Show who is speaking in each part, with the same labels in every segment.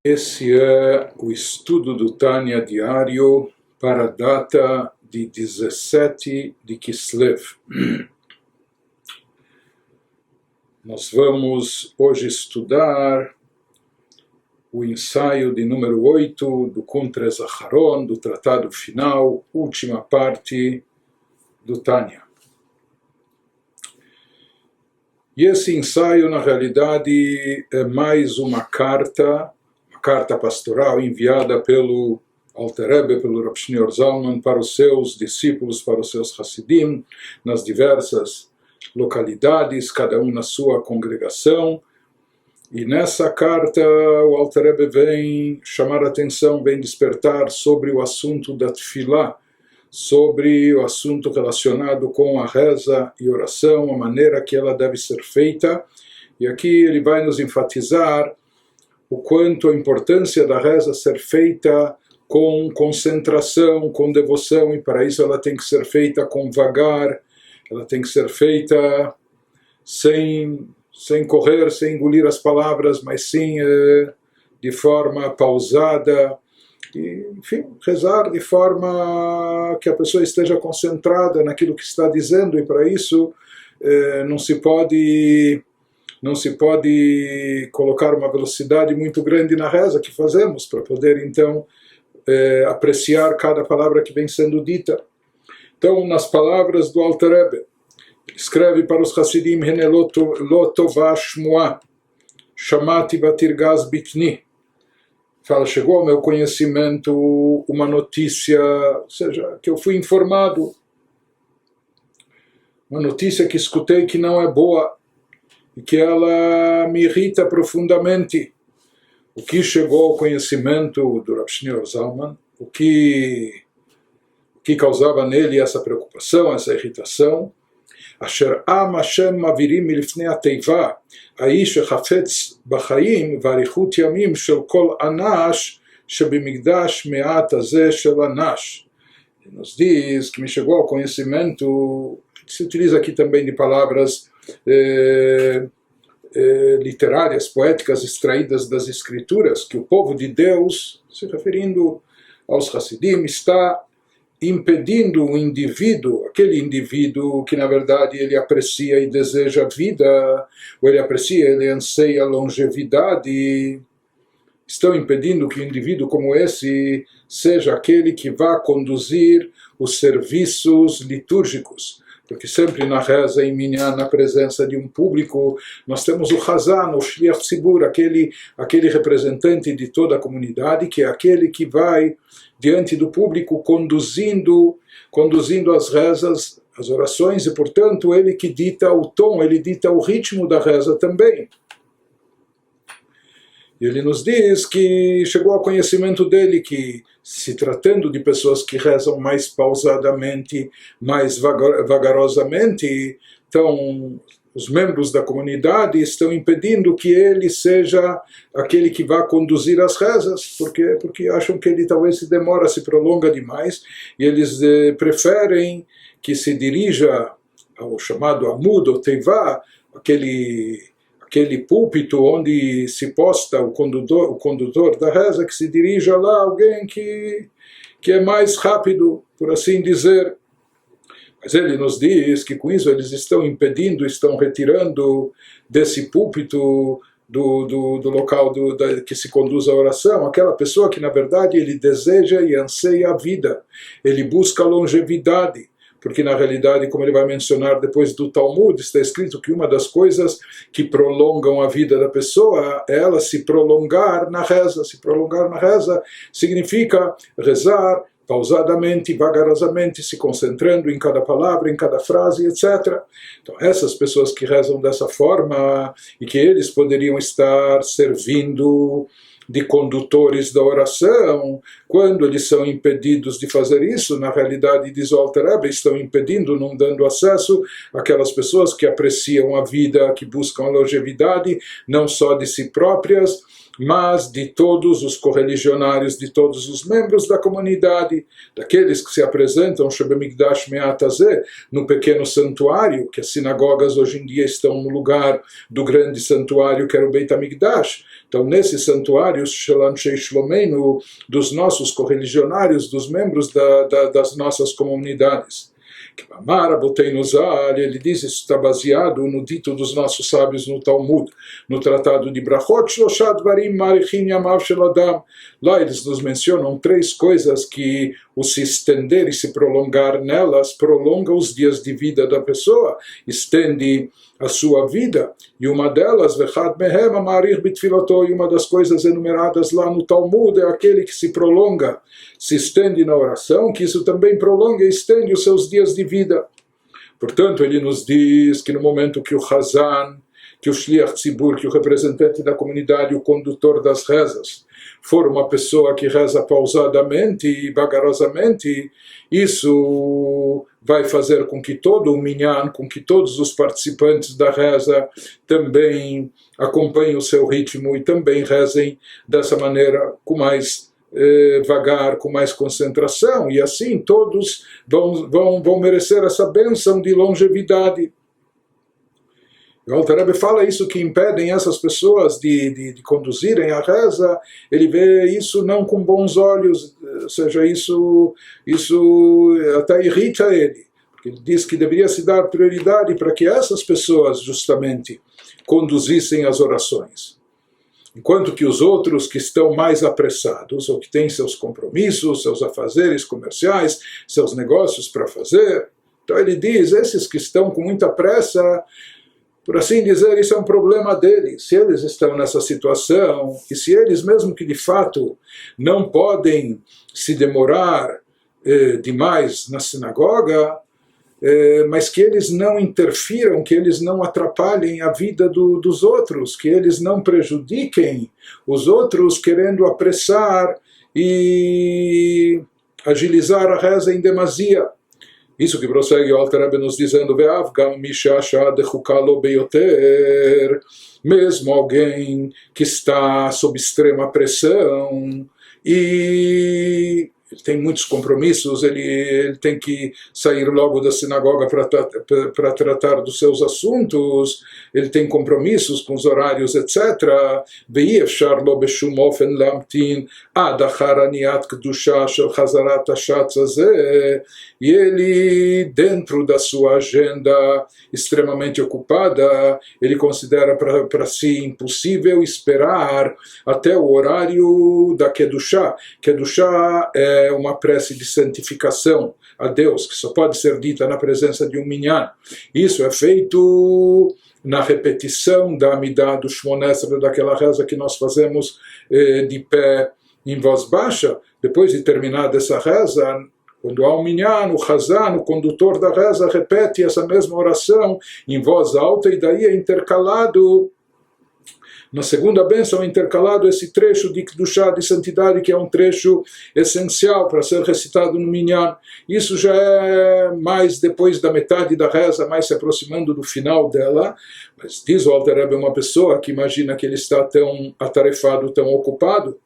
Speaker 1: Esse é o estudo do Tânia diário para a data de 17 de Kislev. Nós vamos hoje estudar o ensaio de número 8 do Kuntres Acharon, do tratado final, última parte do Tânia. E esse ensaio, na realidade, é mais uma carta pastoral enviada pelo Alter Rebbe, pelo Rav Shneur Zalman, para os seus discípulos, para os seus Hasidim, nas diversas localidades, cada um na sua congregação. E nessa carta o Alter Rebbe vem chamar a atenção, vem despertar sobre o assunto da Tefilá, sobre o assunto relacionado com a reza e oração, a maneira que ela deve ser feita. E aqui ele vai nos enfatizar o quanto a importância da reza ser feita com concentração, com devoção, e para isso ela tem que ser feita com vagar, ela tem que ser feita sem correr, sem engolir as palavras, mas sim de forma pausada, e, enfim, rezar de forma que a pessoa esteja concentrada naquilo que está dizendo, e para isso não se pode colocar uma velocidade muito grande na reza que fazemos, para poder então apreciar cada palavra que vem sendo dita. Então, nas palavras do Alter Rebbe, escreve para os Hasidim: Hene lo tova shmua, shamati vatirgaz bitni. Fala, chegou ao meu conhecimento uma notícia, ou seja, que eu fui informado, uma notícia que escutei que não é boa, e que ela me irrita profundamente. O que chegou ao conhecimento do Rav Shneur Zalman, o que causava nele essa preocupação, essa irritação, Asher am Hashem mavirim milifnei ateiva, aish echafetz b'chaim v'arichut yamim shel kol anash shebimigdash me'at hazeh shel anash. Ele nos diz que me chegou ao conhecimento, se utiliza aqui também de palavras literárias, poéticas, extraídas das escrituras, que o povo de Deus, se referindo aos Hasidim, está impedindo o indivíduo, aquele indivíduo que na verdade ele aprecia e deseja a vida, ou ele aprecia, ele anseia a longevidade, estão impedindo que um indivíduo como esse seja aquele que vá conduzir os serviços litúrgicos. Porque sempre na reza em Minyan, na presença de um público, nós temos o Hazan, o Shliach Tzibur, aquele representante de toda a comunidade, que é aquele que vai diante do público conduzindo as rezas, as orações, e portanto ele que dita o tom, ele dita o ritmo da reza também. E ele nos diz que chegou ao conhecimento dele que, se tratando de pessoas que rezam mais pausadamente, mais vagarosamente, então os membros da comunidade estão impedindo que ele seja aquele que vá conduzir as rezas, porque acham que ele talvez se demora, se prolonga demais, e eles preferem que se dirija ao chamado Amud, ou Teivá, aquele púlpito onde se posta o condutor da reza, que se dirija lá alguém que é mais rápido, por assim dizer. Mas ele nos diz que com isso eles estão impedindo, estão retirando desse púlpito, do local que se conduz a oração, aquela pessoa que na verdade ele deseja e anseia a vida, ele busca a longevidade. Porque na realidade, como ele vai mencionar depois do Talmud, está escrito que uma das coisas que prolongam a vida da pessoa é ela se prolongar na reza. Se prolongar na reza significa rezar pausadamente, vagarosamente, se concentrando em cada palavra, em cada frase, etc. Então essas pessoas que rezam dessa forma, e que eles poderiam estar servindo de condutores da oração, quando eles são impedidos de fazer isso, na realidade, diz o Alter Rebbe, estão impedindo, não dando acesso àquelas pessoas que apreciam a vida, que buscam a longevidade, não só de si próprias, mas de todos os correligionários, de todos os membros da comunidade, daqueles que se apresentam Shebemigdash Me'at Hazeh, no pequeno santuário, que as sinagogas hoje em dia estão no lugar do grande santuário que era o Beit HaMikdash. Então, nesse santuário correligionários, Shelanshei Shlomeinu, dos nossos correligionários, dos membros das nossas comunidades. Ele diz, isso está baseado no dito dos nossos sábios no Talmud, no tratado de Brachot, lá eles nos mencionam 3 coisas que o se estender e se prolongar nelas prolonga os dias de vida da pessoa, estende a sua vida, e uma delas, e uma das coisas enumeradas lá no Talmud, é aquele que se prolonga, se estende na oração, que isso também prolonga e estende os seus dias de vida. Portanto, ele nos diz que no momento que o Hazan, que o Shliach Tzibur, que o representante da comunidade, o condutor das rezas, for uma pessoa que reza pausadamente e vagarosamente, isso vai fazer com que todo o minyan, com que todos os participantes da reza também acompanhem o seu ritmo e também rezem dessa maneira com mais vagar, com mais concentração, e assim todos vão merecer essa bênção de longevidade. O Alter Rebbe fala isso, que impedem essas pessoas de conduzirem a reza, ele vê isso não com bons olhos, ou seja, isso até irrita ele, porque ele diz que deveria se dar prioridade para que essas pessoas justamente conduzissem as orações, enquanto que os outros que estão mais apressados, ou que têm seus compromissos, seus afazeres comerciais, seus negócios para fazer, então ele diz, esses que estão com muita pressa, por assim dizer, isso é um problema deles. Se eles estão nessa situação, e se eles, mesmo que de fato não podem se demorar demais na sinagoga, mas que eles não interfiram, que eles não atrapalhem a vida dos outros, que eles não prejudiquem os outros querendo apressar e agilizar a reza em demasia. Isso que prossegue o Alter Rebbe nos dizendo, mesmo alguém que está sob extrema pressão e tem muitos compromissos, ele tem que sair logo da sinagoga para tratar dos seus assuntos, ele tem compromissos com os horários, etc. E ele, dentro da sua agenda extremamente ocupada, ele considera para si impossível esperar até o horário da Kedushá. Kedushá é uma prece de santificação a Deus, que só pode ser dita na presença de um minyan. Isso é feito na repetição da Amidah do Shmona Esrei, daquela reza que nós fazemos de pé em voz baixa. Depois de terminar dessa reza, quando há um minyan, o Hazan, o condutor da reza, repete essa mesma oração em voz alta, e daí é intercalado, na segunda bênção, é intercalado esse trecho de Kedushá, de santidade, que é um trecho essencial para ser recitado no minyan. Isso já é mais depois da metade da reza, mais se aproximando do final dela. Mas diz o Alter Rebbe, uma pessoa que imagina que ele está tão atarefado, tão ocupado,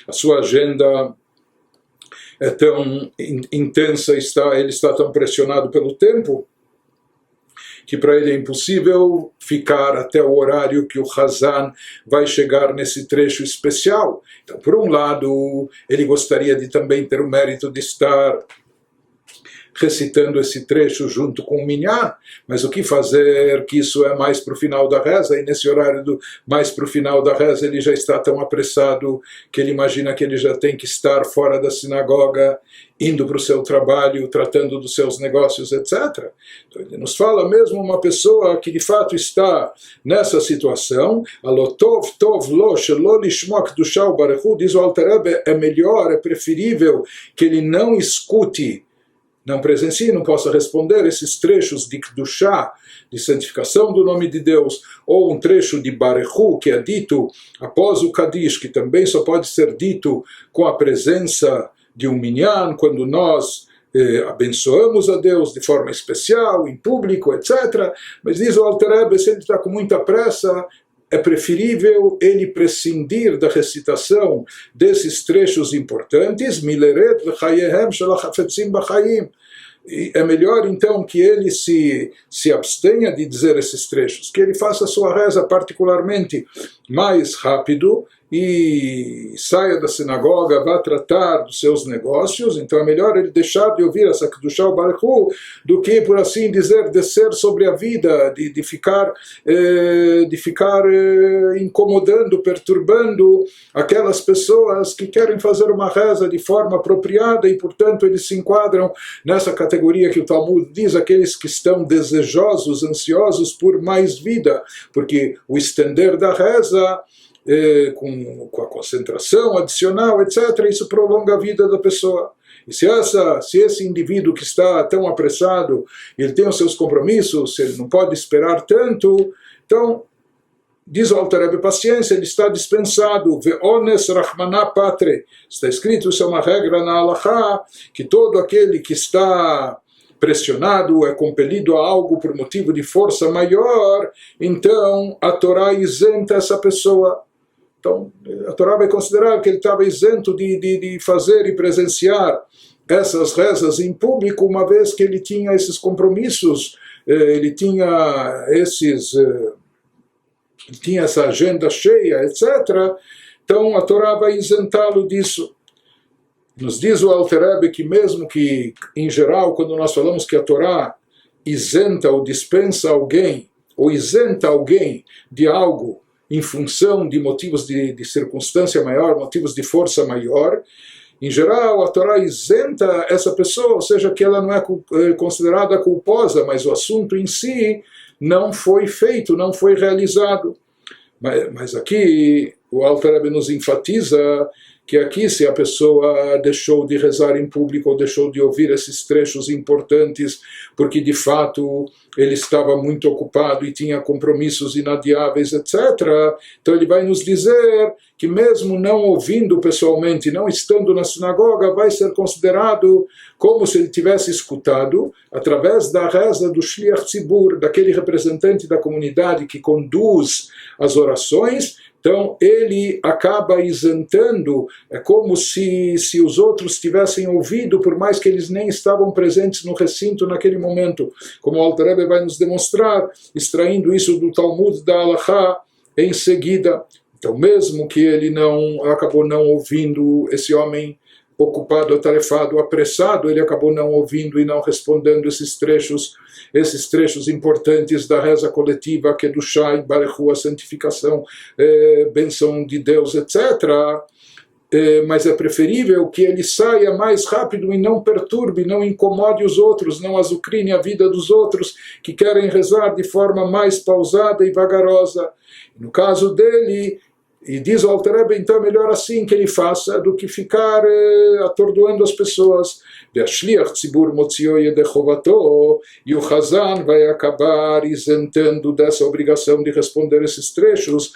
Speaker 1: a sua agenda é tão intensa, ele está tão pressionado pelo tempo, que para ele é impossível ficar até o horário que o Hazan vai chegar nesse trecho especial. Então, por um lado, ele gostaria de também ter o mérito de estar recitando esse trecho junto com o minyan, mas o que fazer, que isso é mais para o final da reza, e nesse horário mais para o final da reza ele já está tão apressado que ele imagina que ele já tem que estar fora da sinagoga, indo para o seu trabalho, tratando dos seus negócios, etc. Então ele nos fala mesmo uma pessoa que de fato está nessa situação, alotov tov lo shelo lishmo kedushá ubarechu, diz o Alter Rebbe, é melhor, é preferível que ele não escute, não presencie, não possa responder esses trechos de Kedushá, de santificação do nome de Deus, ou um trecho de Barechu, que é dito após o Kadish, que também só pode ser dito com a presença de um minyan, quando nós abençoamos a Deus de forma especial, em público, etc. Mas diz o Alter Rebbe, se ele está com muita pressa, é preferível ele prescindir da recitação desses trechos importantes, mileret v'chayehem shel hafetzim b'chayim, é melhor então que ele se abstenha de dizer esses trechos, que ele faça a sua reza particularmente mais rápido e saia da sinagoga, vá tratar dos seus negócios. Então é melhor ele deixar de ouvir essa Kedushá Baruch Hu do que, por assim dizer, descer sobre a vida, de ficar incomodando, perturbando aquelas pessoas que querem fazer uma reza de forma apropriada e, portanto, eles se enquadram nessa categoria que o Talmud diz, aqueles que estão desejosos, ansiosos por mais vida, porque o estender da reza com a concentração adicional, etc., isso prolonga a vida da pessoa. E se esse indivíduo que está tão apressado, ele tem os seus compromissos, ele não pode esperar tanto, então, diz o Alter Rebbe, paciência, ele está dispensado. Ve'ones rachmaná patre. Está escrito, isso é uma regra na Halachá, que todo aquele que está pressionado, é compelido a algo por motivo de força maior, então a Torá isenta essa pessoa. Então, a Torá vai considerar que ele estava isento de fazer e presenciar essas rezas em público, uma vez que ele tinha esses compromissos, ele tinha essa agenda cheia, etc. Então, a Torá vai isentá-lo disso. Nos diz o Alter Rebbe que mesmo que, em geral, quando nós falamos que a Torá isenta ou dispensa alguém, ou isenta alguém de algo, em função de motivos de circunstância maior, motivos de força maior, em geral a Torá isenta essa pessoa, ou seja, que ela não é considerada culposa, mas o assunto em si não foi feito, não foi realizado. Mas aqui o Alter Rebbe nos enfatiza que aqui, se a pessoa deixou de rezar em público ou deixou de ouvir esses trechos importantes porque de fato ele estava muito ocupado e tinha compromissos inadiáveis, etc., então ele vai nos dizer que mesmo não ouvindo pessoalmente, não estando na sinagoga, vai ser considerado como se ele tivesse escutado através da reza do Shliach Tzibur, daquele representante da comunidade que conduz as orações. Então ele acaba isentando, é como se os outros tivessem ouvido, por mais que eles nem estavam presentes no recinto naquele momento, como o Alter Rebbe vai nos demonstrar, extraindo isso do Talmud da Halachá em seguida. Então mesmo que ele acabou não ouvindo, esse homem ocupado, atarefado, apressado, ele acabou não ouvindo e não respondendo esses trechos importantes da reza coletiva, que é do Shai, Barechu, a santificação, bênção de Deus, etc. Mas é preferível que ele saia mais rápido e não perturbe, não incomode os outros, não azucrine a vida dos outros que querem rezar de forma mais pausada e vagarosa. No caso dele, e diz o Alter Rebbe, então é melhor assim que ele faça do que ficar atordoando as pessoas. E o Hazan vai acabar isentando dessa obrigação de responder esses trechos,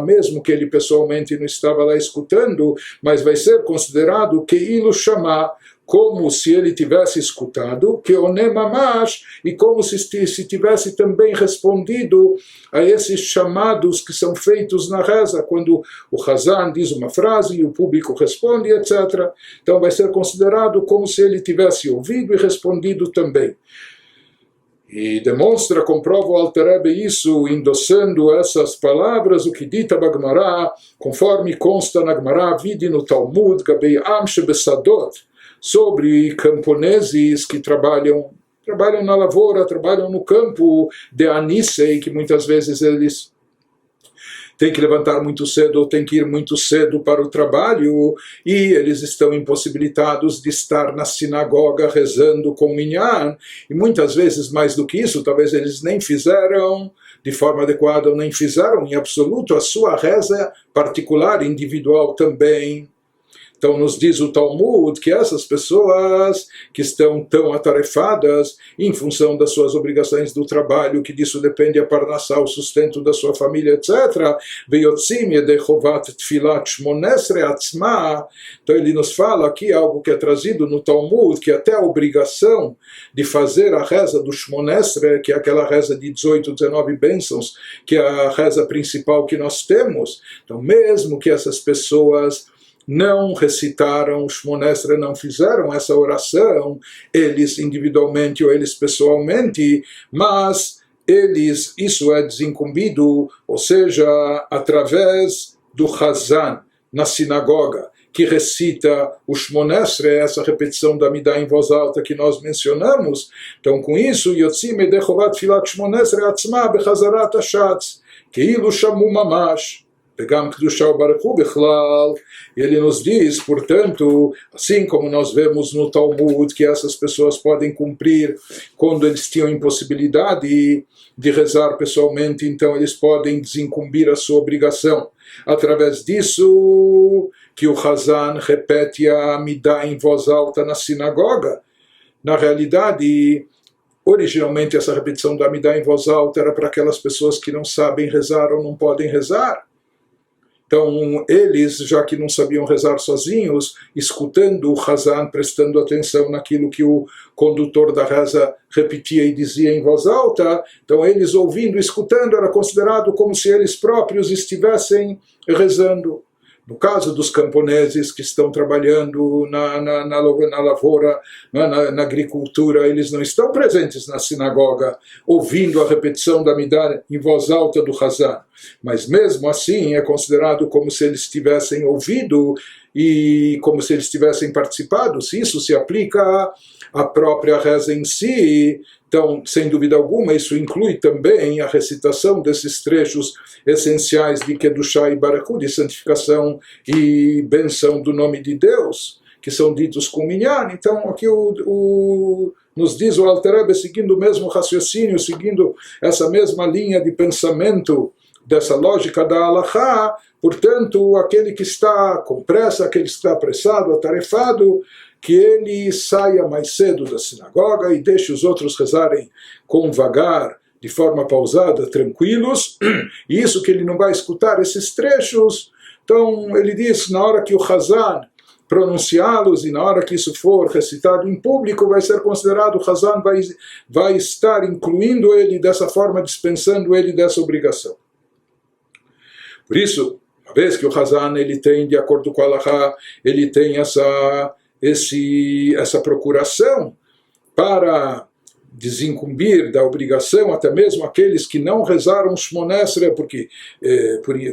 Speaker 1: mesmo que ele pessoalmente não estava lá escutando, mas vai ser considerado que ilu chamar, como se ele tivesse escutado, que onemamash, e como se tivesse também respondido a esses chamados que são feitos na reza, quando o Hazan diz uma frase e o público responde, etc. Então vai ser considerado como se ele tivesse ouvido e respondido também. E comprova o Alter Rebbe isso, endossando essas palavras, o que dita na Gemara, conforme consta na Gemara, vide no Talmud, Gabei Am Shebesadot, sobre camponeses que trabalham na lavoura, trabalham no campo de Anisei, que muitas vezes eles têm que levantar muito cedo ou têm que ir muito cedo para o trabalho e eles estão impossibilitados de estar na sinagoga rezando com minyan, e muitas vezes mais do que isso, talvez eles nem fizeram de forma adequada ou nem fizeram em absoluto a sua reza particular, individual também. Então nos diz o Talmud que essas pessoas que estão tão atarefadas em função das suas obrigações do trabalho, que disso depende a parnassá, o sustento da sua família, etc. Então ele nos fala aqui algo que é trazido no Talmud, que até a obrigação de fazer a reza do Shmonesre, que é aquela reza de 18, 19 bênçãos, que é a reza principal que nós temos. Então mesmo que essas pessoas não recitaram Shmona Esrei, não fizeram essa oração, eles individualmente ou eles pessoalmente, mas eles, isso é desincumbido, ou seja, através do Hazan, na sinagoga, que recita o Shmona Esrei, essa repetição da Amidah em voz alta que nós mencionamos. Então, com isso, Yotzim Yedei Chovat Filat Shmona Esrei Atzma Bechazarat Hashatz, Keilu Shamu Mamash, Pegam Kedushah Baruch Hu Bechlal. E ele nos diz, portanto, assim como nós vemos no Talmud, que essas pessoas podem cumprir quando eles tinham impossibilidade de rezar pessoalmente, então eles podem desincumbir a sua obrigação. Através disso, que o Hazan repete a Amidah em voz alta na sinagoga. Na realidade, originalmente essa repetição da Amidah em voz alta era para aquelas pessoas que não sabem rezar ou não podem rezar. Então, eles, já que não sabiam rezar sozinhos, escutando o Hazan, prestando atenção naquilo que o condutor da reza repetia e dizia em voz alta, então eles ouvindo, escutando, era considerado como se eles próprios estivessem rezando. No caso dos camponeses que estão trabalhando na lavoura, na agricultura, eles não estão presentes na sinagoga, ouvindo a repetição da Amidah em voz alta do Hazan. Mas mesmo assim é considerado como se eles tivessem ouvido e como se eles tivessem participado. Se isso se aplica à própria reza em si, então, sem dúvida alguma, isso inclui também a recitação desses trechos essenciais de Kedushá e Baruch Hu, de santificação e benção do nome de Deus, que são ditos com minyan. Então, aqui nos diz o Alter Rebbe, seguindo o mesmo raciocínio, seguindo essa mesma linha de pensamento, dessa lógica da Halachá, portanto, aquele que está com pressa, aquele que está apressado, atarefado, que ele saia mais cedo da sinagoga e deixe os outros rezarem com vagar, de forma pausada, tranquilos, e isso que ele não vai escutar esses trechos. Então ele diz, na hora que o Hazan pronunciá-los e na hora que isso for recitado em público, vai ser considerado, o Hazan vai estar incluindo ele dessa forma, dispensando ele dessa obrigação. Por isso, uma vez que o Hazan ele tem, de acordo com a Halachá, ele tem essa procuração para desincumbir da obrigação até mesmo aqueles que não rezaram Shmona Esrei porque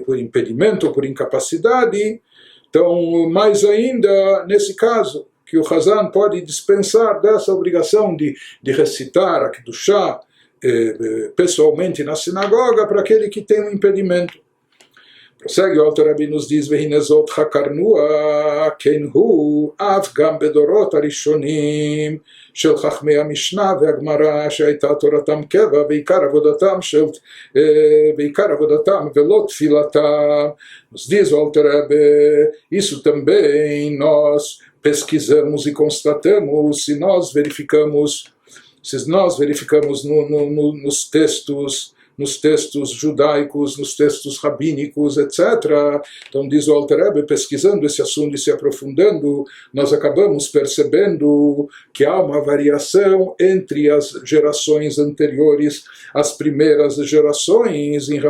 Speaker 1: por impedimento ou por incapacidade. Então, mais ainda nesse caso, que o Hazan pode dispensar dessa obrigação de recitar a Kedushá pessoalmente na sinagoga para aquele que tem um impedimento. Prossegue o Alter Rebbe nos diz, Vehinezot hakarnua kenhu av gam bedorot arishonim shel chachmei המשנה והגמרא שהייתה תורתם קבע ועיקר עבודתם ולא תפילתם. Nos diz o Alter Rebbe, isso também nós pesquisamos e constatamos, se nós verificamos nos textos judaicos, nos textos rabínicos, etc. Então diz o Alter Rebbe, pesquisando esse assunto e se aprofundando, nós acabamos percebendo que há uma variação entre as gerações anteriores, as primeiras gerações, em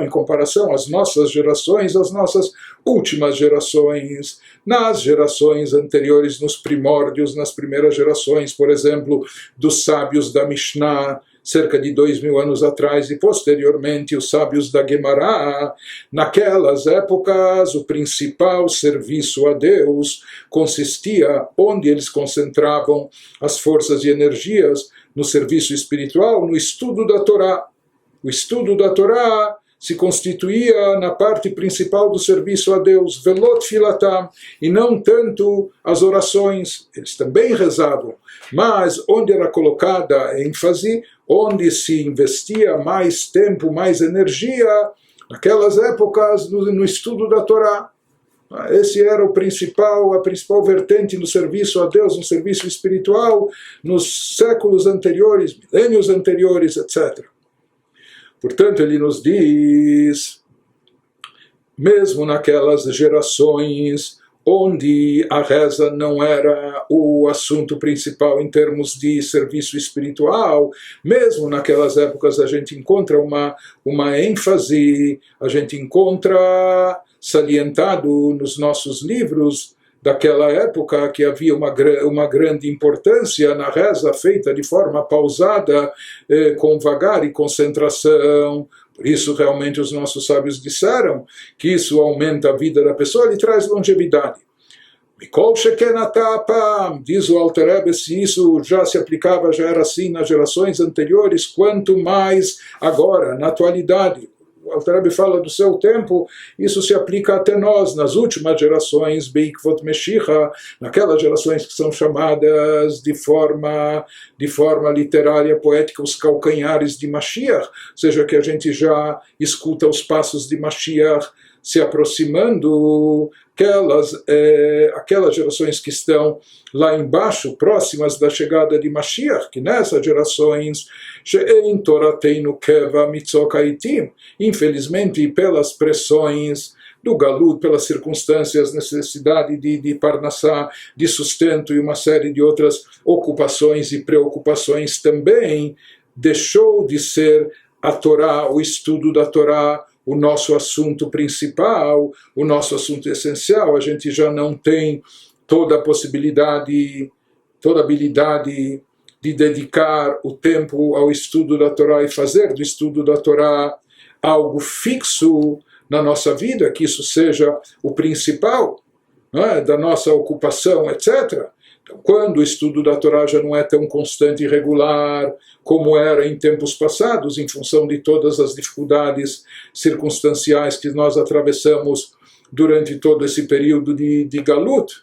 Speaker 1: comparação às nossas gerações, às nossas últimas gerações. Nas gerações anteriores, nos primórdios, nas primeiras gerações, por exemplo, dos sábios da Mishnah, cerca de 2000 anos atrás, e posteriormente os sábios da Gemara, naquelas épocas o principal serviço a Deus consistia, onde eles concentravam as forças e energias, no serviço espiritual, no estudo da Torá. O estudo da Torá se constituía na parte principal do serviço a Deus, velot filatam, e não tanto as orações. Eles também rezavam, mas onde era colocada a ênfase, onde se investia mais tempo, mais energia, naquelas épocas, no estudo da Torá. Esse era a principal vertente no serviço a Deus, no serviço espiritual, nos séculos anteriores, milênios anteriores, etc. Portanto, ele nos diz, mesmo naquelas gerações onde a reza não era o assunto principal em termos de serviço espiritual. Mesmo naquelas épocas a gente encontra uma ênfase, a gente encontra salientado nos nossos livros daquela época que havia uma grande importância na reza feita de forma pausada, com vagar e concentração. Por isso, realmente, os nossos sábios disseram que isso aumenta a vida da pessoa e traz longevidade. Mikol Sheken Atapa, diz o Alter Rebbe, se isso já se aplicava, já era assim nas gerações anteriores, quanto mais agora, na atualidade. O Alter Rebbe fala do seu tempo, isso se aplica até nós, nas últimas gerações, Beikvot Meshicha, naquelas gerações que são chamadas de forma literária, poética, os calcanhares de Mashiach, ou seja, que a gente já escuta os passos de Mashiach se aproximando, aquelas gerações que estão lá embaixo, próximas da chegada de Mashiach, que nessas gerações, she'ein torateinu keva mitzokaitim, infelizmente pelas pressões do galut, pelas circunstâncias, necessidade de parnassá, de sustento e uma série de outras ocupações e preocupações também, deixou de ser a Torá, o estudo da Torá, o nosso assunto principal, o nosso assunto essencial. A gente já não tem toda a possibilidade, toda a habilidade de dedicar o tempo ao estudo da Torá e fazer do estudo da Torá algo fixo na nossa vida, que isso seja o principal, não é, da nossa ocupação, etc. Então, quando o estudo da Torá já não é tão constante e regular como era em tempos passados, em função de todas as dificuldades circunstanciais que nós atravessamos durante todo esse período de Galut,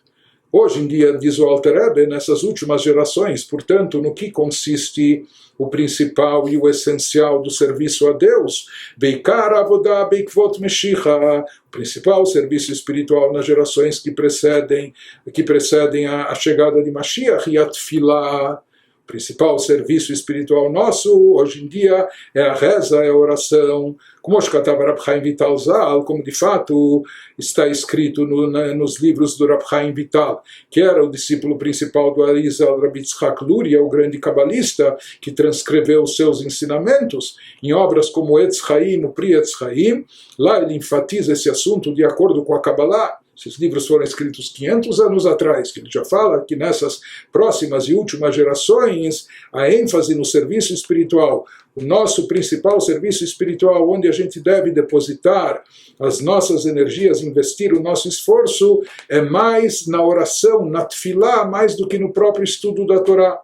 Speaker 1: hoje em dia, diz o Alter Rebbe, nessas últimas gerações, portanto, no que consiste o principal e o essencial do serviço a Deus, Beikar Avodah Beikvot Meshicha, o principal serviço espiritual nas gerações que precedem a chegada de Mashiach, e a Tfilah, o principal serviço espiritual nosso, hoje em dia, é a reza, é a oração, como Rab Chaim Vital Zal, como de fato está escrito nos livros do Rab Chaim Vital, que era o discípulo principal do Arizal Rabbi Yitzhak Luria, o grande cabalista, que transcreveu os seus ensinamentos em obras como Etz Chaim, o Pri Etz Chaim. Lá ele enfatiza esse assunto de acordo com a Kabbalah. Esses livros foram escritos 500 anos atrás, que ele já fala que nessas próximas e últimas gerações, a ênfase no serviço espiritual, o nosso principal serviço espiritual, onde a gente deve depositar as nossas energias, investir o nosso esforço, é mais na oração, na tefilá, mais do que no próprio estudo da Torá.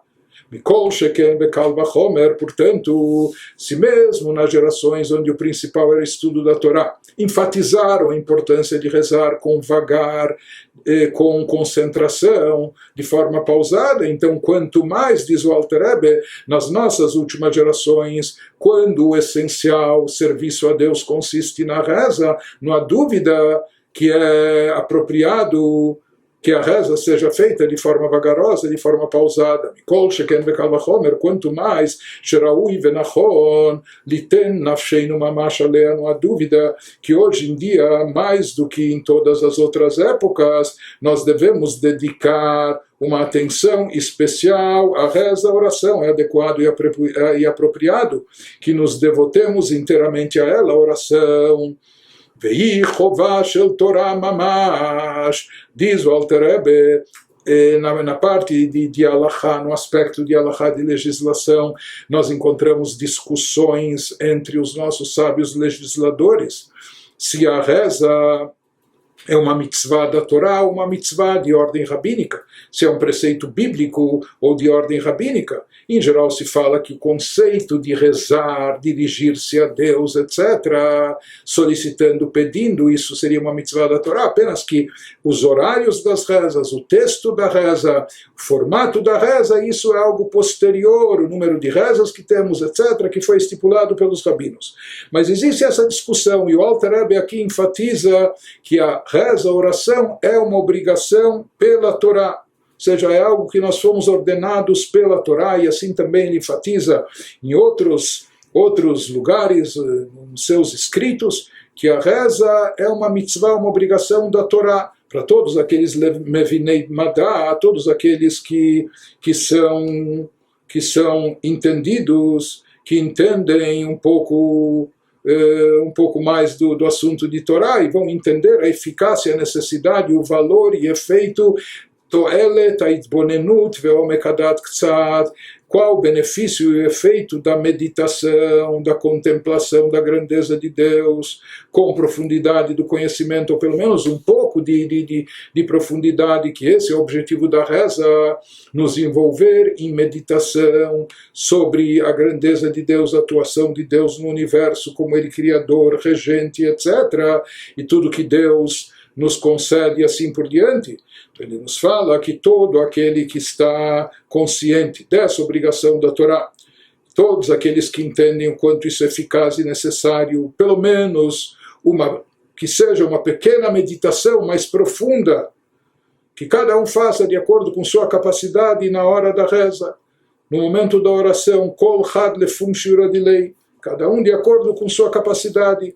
Speaker 1: Mikol Sheken Bekal Vachomer, portanto, se mesmo nas gerações onde o principal era o estudo da Torá, enfatizaram a importância de rezar com vagar, com concentração, de forma pausada, então quanto mais, diz o Alter Rebbe, nas nossas últimas gerações, quando o essencial o serviço a Deus consiste na reza, não há dúvida que é apropriado que a reza seja feita de forma vagarosa, de forma pausada. Mikol Sheken Bekal Vachomer, quanto mais, Sheraui Venachon, Liten Nafsheinu Mamash Alea, não há dúvida que hoje em dia, mais do que em todas as outras épocas, nós devemos dedicar uma atenção especial à reza, à oração. É adequado e apropriado que nos devotemos inteiramente a ela, a oração. Vei chová shel Torah mamash, diz o Alter Rebbe, na parte de Halachá, no aspecto de Halachá de legislação, nós encontramos discussões entre os nossos sábios legisladores, se a reza é uma mitzvah da Torá ou uma mitzvah de ordem rabínica, se é um preceito bíblico ou de ordem rabínica. Em geral se fala que o conceito de rezar, dirigir-se a Deus, etc., solicitando, pedindo, isso seria uma mitzvah da Torá, apenas que os horários das rezas, o texto da reza, o formato da reza, isso é algo posterior, o número de rezas que temos, etc., que foi estipulado pelos rabinos. Mas existe essa discussão, e o Alter Rebbe aqui enfatiza que a reza, a oração, é uma obrigação pela Torá. Ou seja, é algo que nós fomos ordenados pela Torá, e assim também ele enfatiza em outros lugares, nos seus escritos, que a reza é uma mitzvah, uma obrigação da Torá. para todos aqueles mevinei madá, todos aqueles que são entendidos, que entendem um pouco mais do assunto de Torá e vão entender a eficácia, a necessidade, o valor e efeito toelet haitbonenut ve'omek hadat ktsat, qual o benefício e o efeito da meditação, da contemplação da grandeza de Deus, com profundidade do conhecimento, ou pelo menos um pouco de profundidade, que esse é o objetivo da reza, nos envolver em meditação sobre a grandeza de Deus, a atuação de Deus no universo, como Ele criador, regente, etc., e tudo que Deus nos concede e assim por diante. Então ele nos fala que todo aquele que está consciente dessa obrigação da Torá, todos aqueles que entendem o quanto isso é eficaz e necessário, pelo menos que seja uma pequena meditação mais profunda, que cada um faça de acordo com sua capacidade na hora da reza, no momento da oração, kol had lefum shura de lei, cada um de acordo com sua capacidade.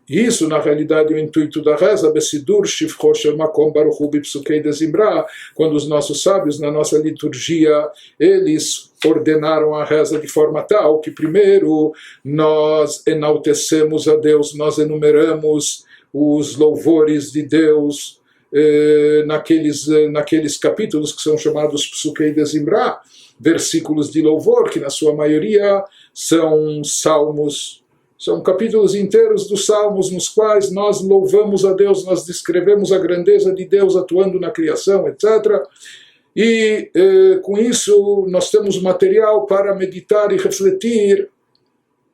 Speaker 1: Isso, na realidade, é o intuito da reza, Besidur Shivcho Shel Makom Baruch Hu Bipsukei de Zimbra, quando os nossos sábios, na nossa liturgia, eles ordenaram a reza de forma tal que, primeiro, nós enaltecemos a Deus, nós enumeramos os louvores de Deus naqueles capítulos que são chamados Psukei de Zimbra, versículos de louvor, que na sua maioria são salmos. São capítulos inteiros dos Salmos nos quais nós louvamos a Deus, nós descrevemos a grandeza de Deus atuando na criação, etc. E com isso nós temos material para meditar e refletir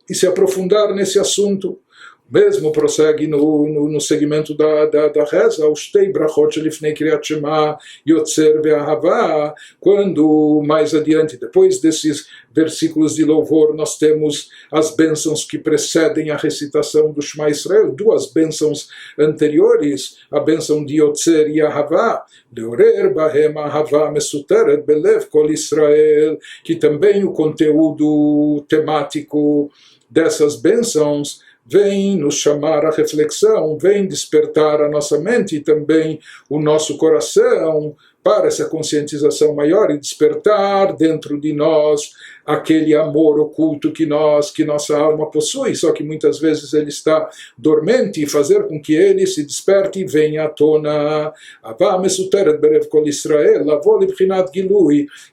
Speaker 1: e se aprofundar nesse assunto. Mesmo prossegue no segmento da reza, o Shtei Brachot Shelifnei Kriyat Shema Yotzer Ve'ahavá, quando mais adiante, depois desses versículos de louvor, nós temos as bênçãos que precedem a recitação do Shema Israel, duas bênçãos anteriores, a bênção de Yotzer e Ahavá, Leorer Bahem Ahavá Mesuteret Belev Kol Israel, que também o conteúdo temático dessas bênçãos vem nos chamar à reflexão, vem despertar a nossa mente e também o nosso coração para essa conscientização maior e despertar dentro de nós aquele amor oculto que nossa alma possui, só que muitas vezes ele está dormente, e fazer com que ele se desperte e venha à tona,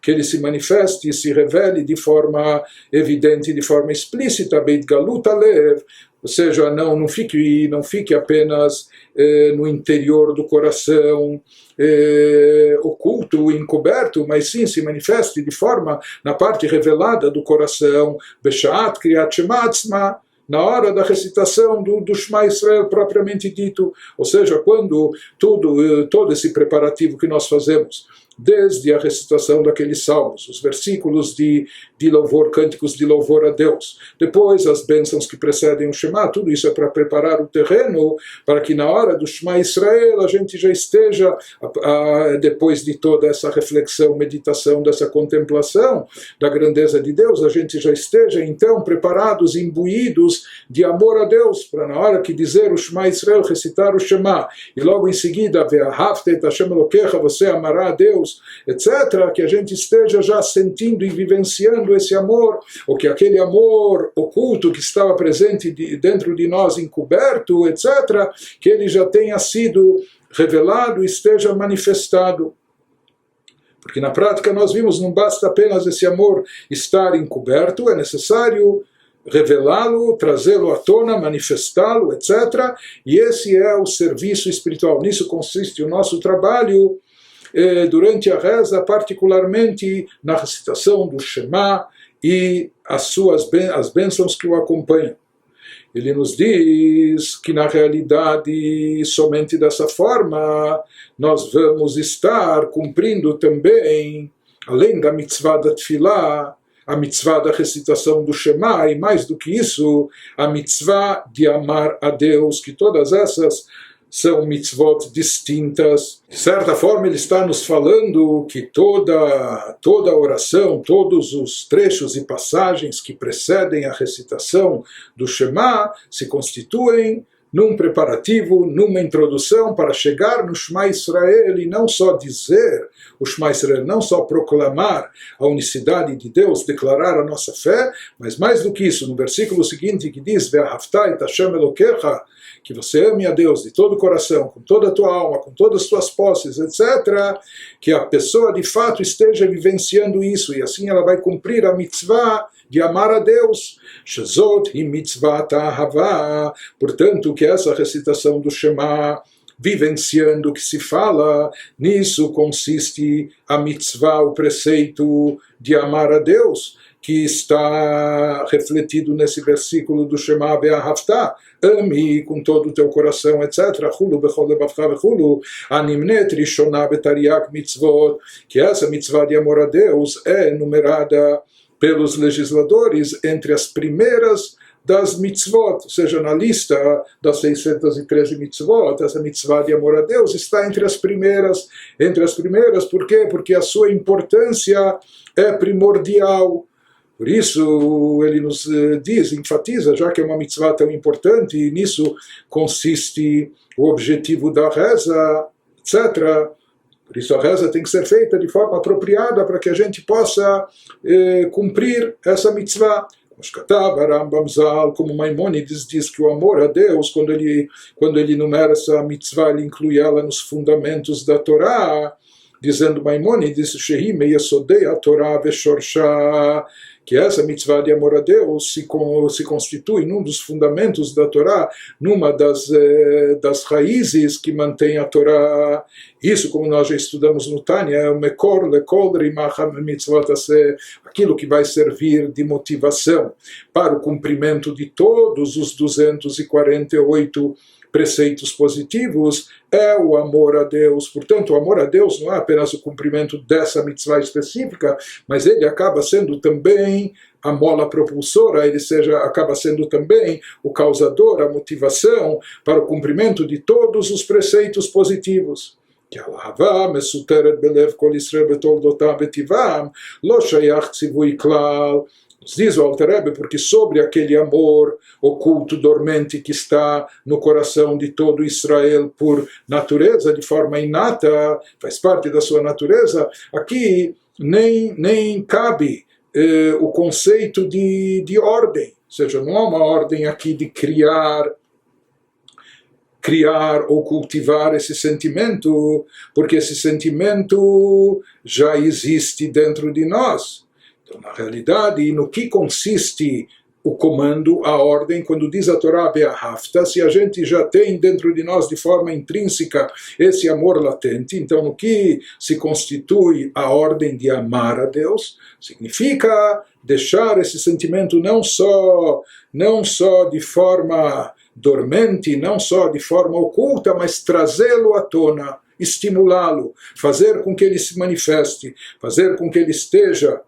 Speaker 1: que ele se manifeste e se revele de forma evidente, de forma explícita, ou seja, não fique apenas no interior do coração, oculto, encoberto, mas sim se manifeste de forma na parte revelada do coração, Beshaat Kriyat Shema Atzma, na hora da recitação do Shema Israel propriamente dito, ou seja, quando todo esse preparativo que nós fazemos, desde a recitação daqueles salmos, os versículos de louvor, cânticos de louvor a Deus, depois as bênçãos que precedem o Shema, tudo isso é para preparar o terreno, para que na hora do Shema Israel a gente já esteja, depois de toda essa reflexão, meditação, dessa contemplação da grandeza de Deus, a gente já esteja então preparados, imbuídos de amor a Deus, para na hora que dizer o Shema Israel, recitar o Shema, e logo em seguida, Ve'ahavta et Hashem Elokecha, você amará a Deus, etc., que a gente esteja já sentindo e vivenciando esse amor, ou que aquele amor oculto que estava presente dentro de nós, encoberto, etc., que ele já tenha sido revelado e esteja manifestado. Porque na prática nós vimos, não basta apenas esse amor estar encoberto, é necessário revelá-lo, trazê-lo à tona, manifestá-lo, etc., e esse é o serviço espiritual. Nisso consiste o nosso trabalho durante a reza, particularmente na recitação do Shema e as bênçãos que o acompanham. Ele nos diz que na realidade, somente dessa forma, nós vamos estar cumprindo também, além da mitzvah da tefilá, a mitzvah da recitação do Shema, e mais do que isso, a mitzvah de amar a Deus, que todas essas são mitzvot distintas. De certa forma, ele está nos falando que toda oração, todos os trechos e passagens que precedem a recitação do Shema se constituem num preparativo, numa introdução para chegar no Shema Israel e não só dizer o Shema Israel, não só proclamar a unicidade de Deus, declarar a nossa fé, mas mais do que isso, no versículo seguinte que diz Ve'ahavta et Hashem Elokecha, que você ame a Deus de todo o coração, com toda a tua alma, com todas as tuas posses, etc., que a pessoa de fato esteja vivenciando isso, e assim ela vai cumprir a mitzvah de amar a Deus. Shezot hi mitzvat ahava. Portanto, que essa recitação do Shema, vivenciando o que se fala, nisso consiste a mitzvah, o preceito de amar a Deus, que está refletido nesse versículo do Shema Be'ahavta, ame com todo o teu coração, etc. Hulu bechol lebavcha vechulu, animnet rishona betariak mitzvot, que essa mitzvah de amor a Deus é numerada pelos legisladores entre as primeiras das mitzvot, ou seja, na lista das 613 mitzvot, essa mitzvah de amor a Deus está entre as primeiras, por quê? Porque a sua importância é primordial. Por isso, ele nos diz, enfatiza, já que é uma mitzvah tão importante, e nisso consiste o objetivo da reza, etc. Por isso a reza tem que ser feita de forma apropriada para que a gente possa cumprir essa mitzvah. Como Maimônides diz que o amor a Deus, quando ele numera essa mitzvah, ele inclui ela nos fundamentos da Torá, dizendo Maimônides, Shehi meyesodei a Torá veshorsha, que essa mitzvah de amor a Deus se constitui num dos fundamentos da Torá, numa das raízes que mantém a Torá. Isso, como nós já estudamos no Tânia, é o mekor lekol rimacham mitzvot aseh, aquilo que vai servir de motivação para o cumprimento de todos os 248 preceitos positivos, é o amor a Deus. Portanto, o amor a Deus não é apenas o cumprimento dessa mitzvah específica, mas ele acaba sendo também a mola propulsora, acaba sendo também o causador, a motivação para o cumprimento de todos os preceitos positivos. כי האהבה מסותרת בלב כל ישראל בתולדותיו וטבעם, לא שייך ציווי כלל. Nos diz o Alter Rebbe, porque sobre aquele amor oculto, dormente, que está no coração de todo Israel por natureza, de forma inata, faz parte da sua natureza, aqui nem cabe o conceito de ordem, ou seja, não há uma ordem aqui de criar ou cultivar esse sentimento, porque esse sentimento já existe dentro de nós. Então, na realidade, no que consiste o comando, a ordem, quando diz a Torá Be'ahavta, se a gente já tem dentro de nós de forma intrínseca esse amor latente, então no que se constitui a ordem de amar a Deus, significa deixar esse sentimento não só de forma dormente, não só de forma oculta, mas trazê-lo à tona, estimulá-lo, fazer com que ele se manifeste, fazer com que ele esteja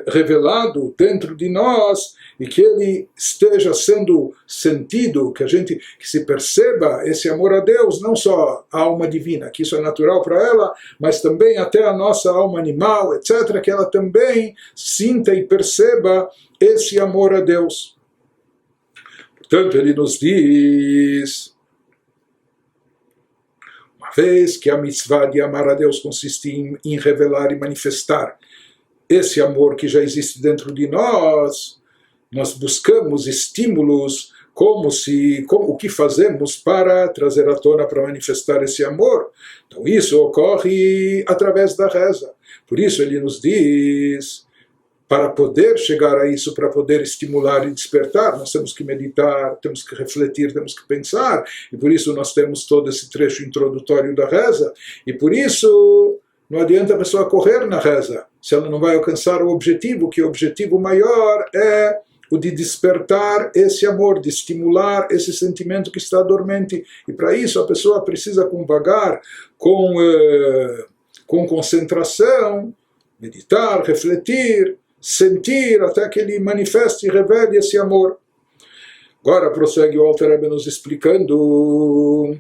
Speaker 1: revelado dentro de nós e que ele esteja sendo sentido, que se perceba esse amor a Deus, não só a alma divina, que isso é natural para ela, mas também até a nossa alma animal, etc., que ela também sinta e perceba esse amor a Deus. Portanto, ele nos diz, uma vez que a mitzvah de amar a Deus consiste em revelar e manifestar esse amor que já existe dentro de nós, nós buscamos estímulos, o que fazemos para trazer à tona, para manifestar esse amor. Então isso ocorre através da reza. Por isso ele nos diz, para poder chegar a isso, para poder estimular e despertar, nós temos que meditar, temos que refletir, temos que pensar, e por isso nós temos todo esse trecho introdutório da reza, e por isso não adianta a pessoa correr na reza, se ela não vai alcançar o objetivo, que o objetivo maior é o de despertar esse amor, de estimular esse sentimento que está dormente. E para isso a pessoa precisa com vagar, com concentração, meditar, refletir, sentir, até que ele manifeste e revele esse amor. Agora prossegue o Alter Rebbe nos explicando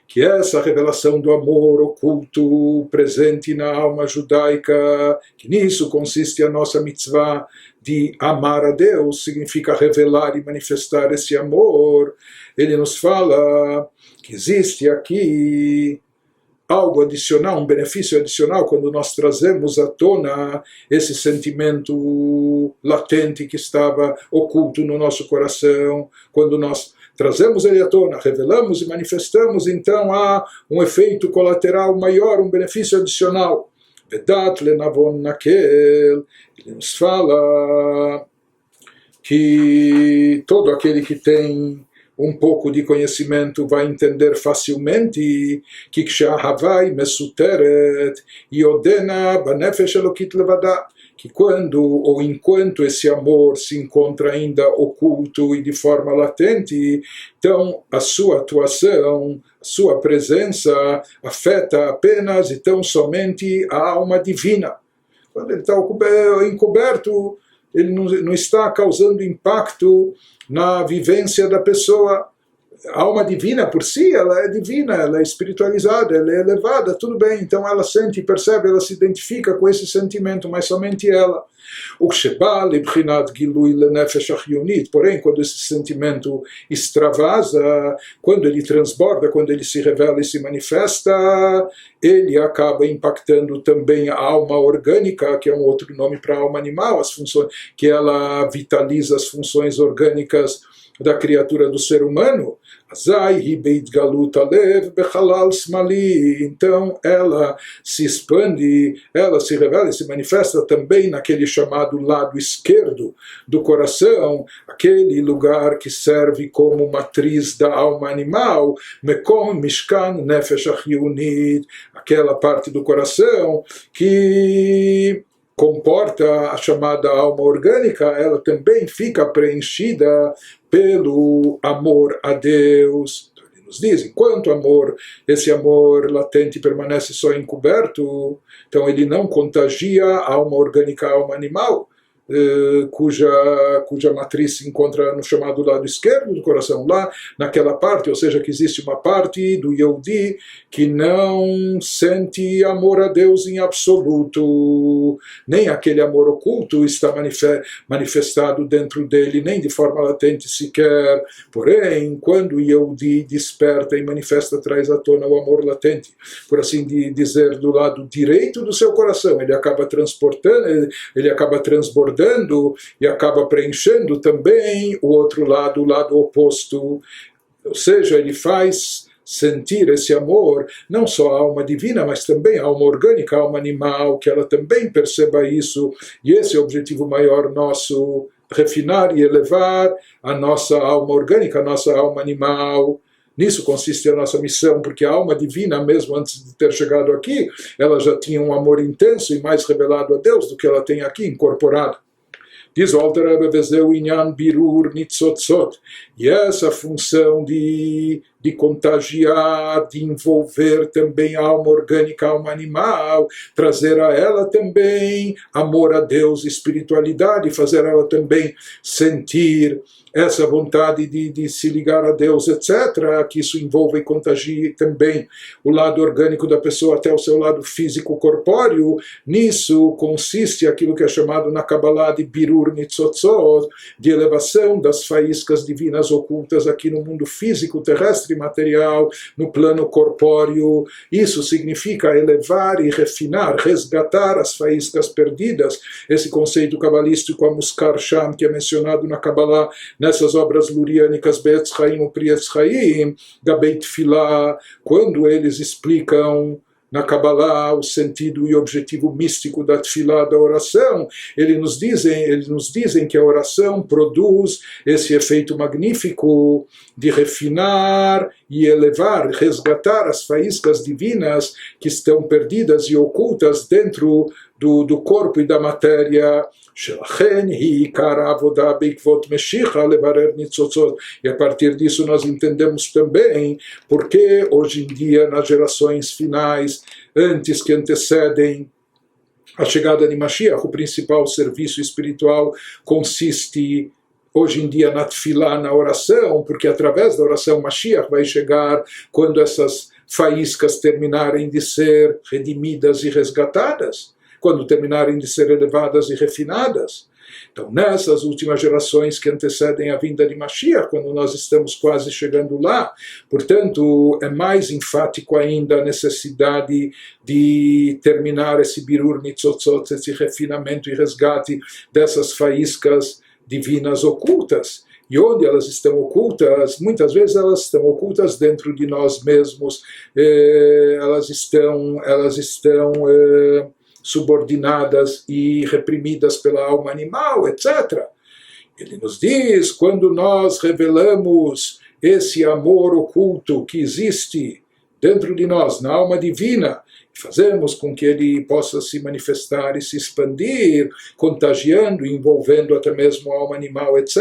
Speaker 1: que essa revelação do amor oculto presente na alma judaica, que nisso consiste a nossa mitzvah de amar a Deus, significa revelar e manifestar esse amor. Ele nos fala que existe aqui algo adicional, um benefício adicional, quando nós trazemos à tona esse sentimento latente que estava oculto no nosso coração, quando nós trazemos ele à tona, revelamos e manifestamos, então há um efeito colateral maior, um benefício adicional. Vedat lenavon nakel, ele nos fala que todo aquele que tem um pouco de conhecimento vai entender facilmente que kshahavai mesuteret yodena banefesh elokit levada, que quando ou enquanto esse amor se encontra ainda oculto e de forma latente, então a sua atuação, a sua presença afeta apenas e tão somente a alma divina. Quando ele está encoberto, ele não está causando impacto na vivência da pessoa. A alma divina por si, ela é divina, ela é espiritualizada, ela é elevada, tudo bem, então ela sente, percebe, ela se identifica com esse sentimento, mas somente ela. Porém, quando esse sentimento extravasa, quando ele transborda, quando ele se revela e se manifesta, ele acaba impactando também a alma orgânica, que é um outro nome para a alma animal, as funções, que ela vitaliza as funções orgânicas da criatura do ser humano. Então ela se expande, ela se revela e se manifesta também naquele chamado lado esquerdo do coração, aquele lugar que serve como matriz da alma animal, Mekom Mishkan Nefesh Achiyunit, aquela parte do coração que comporta a chamada alma orgânica, ela também fica preenchida pelo amor a Deus. Então, ele nos diz, enquanto esse amor latente permanece só encoberto, então ele não contagia a alma orgânica, a alma animal, cuja matriz se encontra no chamado lado esquerdo do coração, lá naquela parte, ou seja, que existe uma parte do Yehudi que não sente amor a Deus em absoluto, nem aquele amor oculto está manifestado dentro dele, nem de forma latente sequer. Porém, quando o Yehudi desperta e manifesta, traz à tona o amor latente, por assim dizer, do lado direito do seu coração, ele acaba transportando, ele acaba transbordando e acaba preenchendo também o outro lado, o lado oposto. Ou seja, ele faz sentir esse amor, não só a alma divina, mas também a alma orgânica, a alma animal, que ela também perceba isso, e esse é o objetivo maior nosso, refinar e elevar a nossa alma orgânica, a nossa alma animal. Nisso consiste a nossa missão, porque a alma divina, mesmo antes de ter chegado aqui, ela já tinha um amor intenso e mais revelado a Deus do que ela tem aqui, incorporado. Diz o Alter Rebbe, vezeu inyan birur nitzotzot, e essa função de contagiar, de envolver também a alma orgânica, a alma animal, trazer a ela também amor a Deus, espiritualidade, fazer ela também sentir essa vontade de se ligar a Deus, etc., que isso envolva e contagie também o lado orgânico da pessoa até o seu lado físico corpóreo. Nisso consiste aquilo que é chamado na Kabbalah de Birur Nitzotzot, de elevação das faíscas divinas ocultas aqui no mundo físico, terrestre e material, no plano corpóreo. Isso significa elevar e refinar, resgatar as faíscas perdidas. Esse conceito cabalístico, a Muskar Sham, que é mencionado na Kabbalah, nessas obras luriânicas, Be'etz Chaim ou Prietz Chaim, Gabei Tfilah, quando eles explicam na Kabbalah o sentido e objetivo místico da Tfilah, da oração, eles nos dizem que a oração produz esse efeito magnífico de refinar e elevar, resgatar as faíscas divinas que estão perdidas e ocultas dentro do corpo e da matéria. E a partir disso nós entendemos também porque hoje em dia, nas gerações finais, antes que antecedem a chegada de Mashiach, o principal serviço espiritual consiste hoje em dia na tefilá, na oração, porque através da oração Mashiach vai chegar quando essas faíscas terminarem de ser redimidas e resgatadas, quando terminarem de ser elevadas e refinadas. Então, nessas últimas gerações que antecedem a vinda de Mashiach, quando nós estamos quase chegando lá, portanto, é mais enfático ainda a necessidade de terminar esse birur nitzotzot, esse refinamento e resgate dessas faíscas divinas ocultas. E onde elas estão ocultas? Muitas vezes elas estão ocultas dentro de nós mesmos, elas estão subordinadas e reprimidas pela alma animal, etc. Ele nos diz, quando nós revelamos esse amor oculto que existe dentro de nós, na alma divina, fazemos com que ele possa se manifestar e se expandir, contagiando, envolvendo até mesmo a alma animal, etc.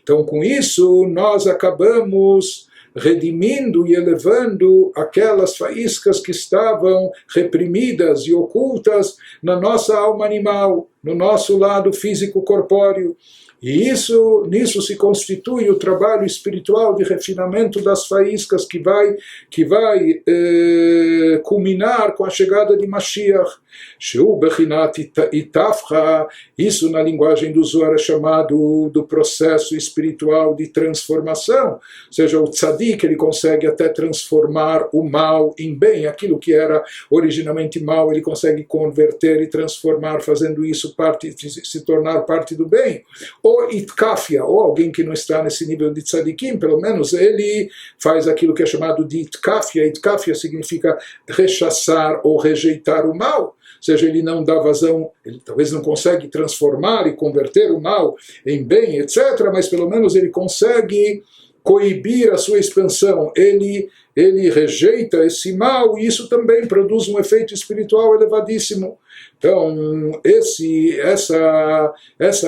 Speaker 1: Então, com isso, nós acabamos redimindo e elevando aquelas faíscas que estavam reprimidas e ocultas na nossa alma animal, no nosso lado físico-corpóreo. E nisso se constitui o trabalho espiritual de refinamento das faíscas que vai culminar com a chegada de Mashiach. Sheu bechinat itafcha, isso na linguagem do Zohar é chamado do processo espiritual de transformação. Ou seja, o tzadik, ele consegue até transformar o mal em bem, aquilo que era originalmente mal, ele consegue converter e transformar, fazendo isso se tornar parte do bem. Ou itkafia, ou alguém que não está nesse nível de tzadikim, pelo menos ele faz aquilo que é chamado de itkafia. Itkafia significa rechaçar ou rejeitar o mal. Ou seja, ele não dá vazão, ele talvez não consegue transformar e converter o mal em bem, etc., mas pelo menos ele consegue coibir a sua expansão. Ele rejeita esse mal e isso também produz um efeito espiritual elevadíssimo. Então, essa